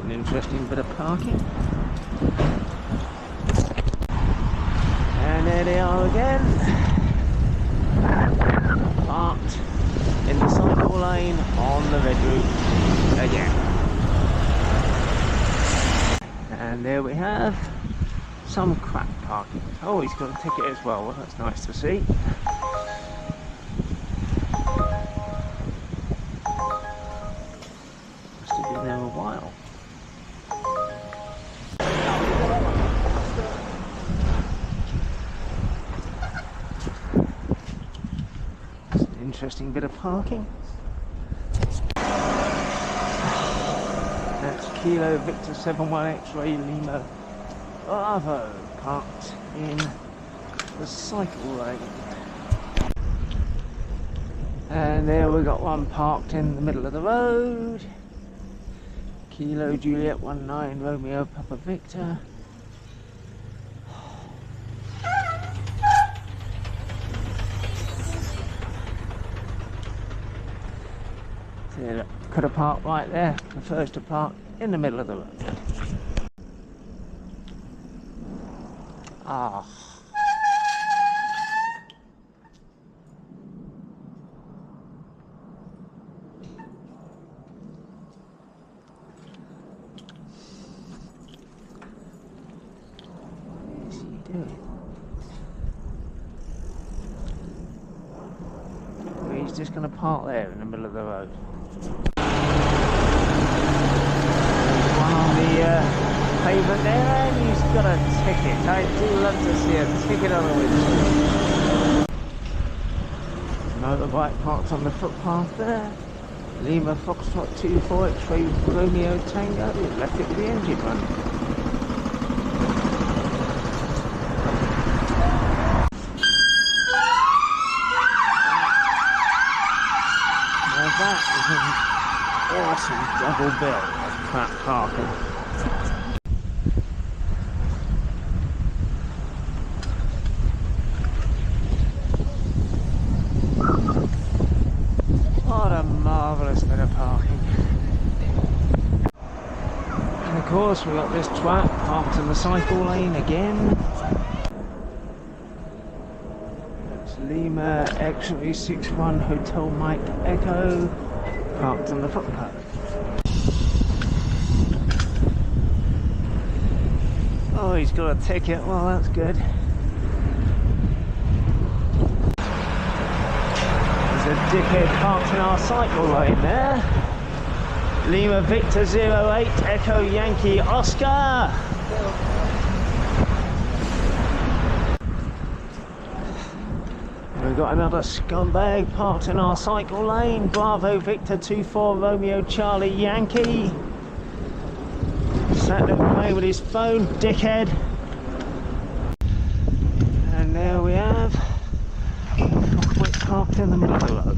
An interesting bit of parking. And there they are again, parked in the cycle lane on the red route again. And there we have some crap parking. Oh, he's got a ticket as well. Well, that's nice to see. Must have been there a while. It's an interesting bit of parking. That's Kilo Victor 71 X-Ray Lima Bravo, parked in the cycle lane. And there we got one parked in the middle of the road. Kilo Juliet 19 Romeo Papa Victor. See, look, could have parked right there. Prefers to park in the middle of the road. Ah. What is he doing? Well, he's just going to park there in the middle of the road. One on the pavement there, and he's got a ticket. I do love to see a ticket on the windscreen. Motorbike parked on the footpath there. Lima Foxtrot 24 X-Ray Romeo Tango, left it with the engine running. Now that is an awesome double bill of crap parking. What a marvellous bit of parking. And of course we've got this twat parked in the cycle lane again. That's Lima X-Ray 61 Hotel Mike Echo, parked on the footpath. Oh, he's got a ticket, well that's good. There's a dickhead parked in our cycle lane there. Lima Victor 08 Echo Yankee Oscar. We've got another scumbag parked in our cycle lane. Bravo Victor 24 Romeo Charlie Yankee. Sat there playing with his phone, dickhead. And there we have parked in the middle of the road.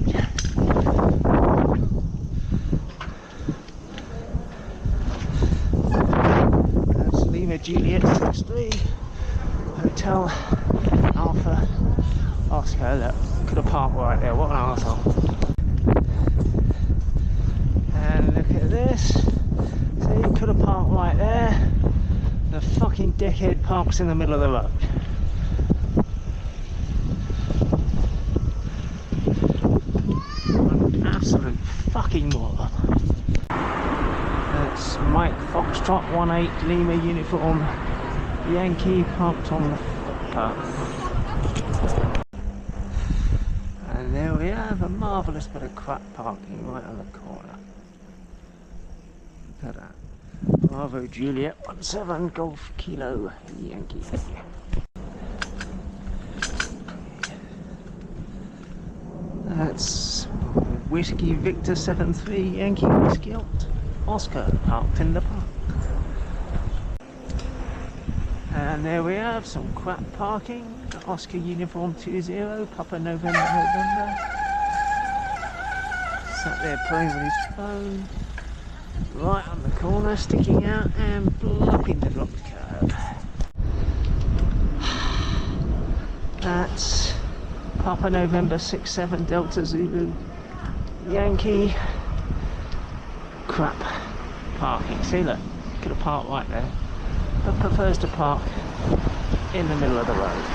That's Lima Juliet 63 Hotel Alpha Oscar. Look, could have parked right there, what an arsehole. And look at this. See, could have parked right there. The fucking dickhead parks in the middle of the road. Absolute fucking moron. That's Mike Foxtrot 18 Lima Uniform Yankee parked on the footpath. And there we have a marvellous bit of crap parking right on the corner. Look at that. Bravo Juliet 17 Golf Kilo Yankee. That's Whiskey Victor 73 Yankee Whiskey Oscar parked in the park. And there we have some crap parking. Oscar Uniform 20 Papa November November. Sat there playing with his phone. Right on the corner, sticking out and blocking the blocked curb. That's Papa November 67 Delta Zulu Yankee. Crap parking. See, look. Could have parked right there, but prefers to park in the middle of the road.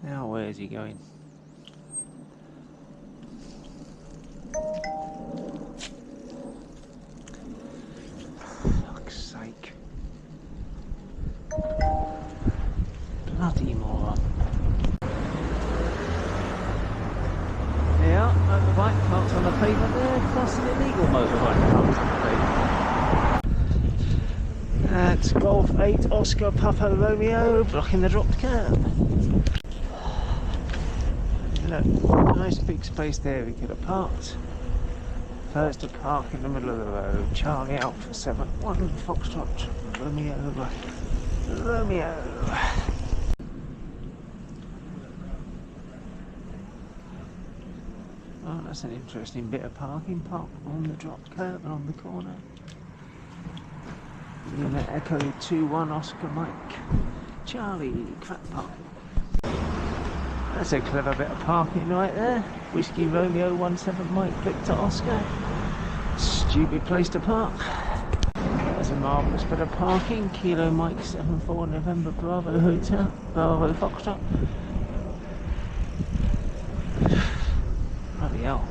Now where's he going? Fuck's sake. Bloody moron. Yeah, motorbike parked on the pavement there, plus an illegal motorbike parked on the pavement. That's Golf 8 Oscar Papa Romeo blocking the dropped curb. Look, nice big space there we could have parked. First to park in the middle of the road. Charlie Alpha 7-1 Foxtrot Romeo. Oh, that's an interesting bit of parking. Park on the dropped curb and on the corner. Unit Echo 2-1 Oscar Mike Charlie crap park. That's a clever bit of parking right there. Whiskey Romeo 17 Mike Victor Oscar. Stupid place to park. That's a marvellous bit of parking. Kilo Mike 74 November Bravo Hotel. Bravo Foxtrot. Bloody hell.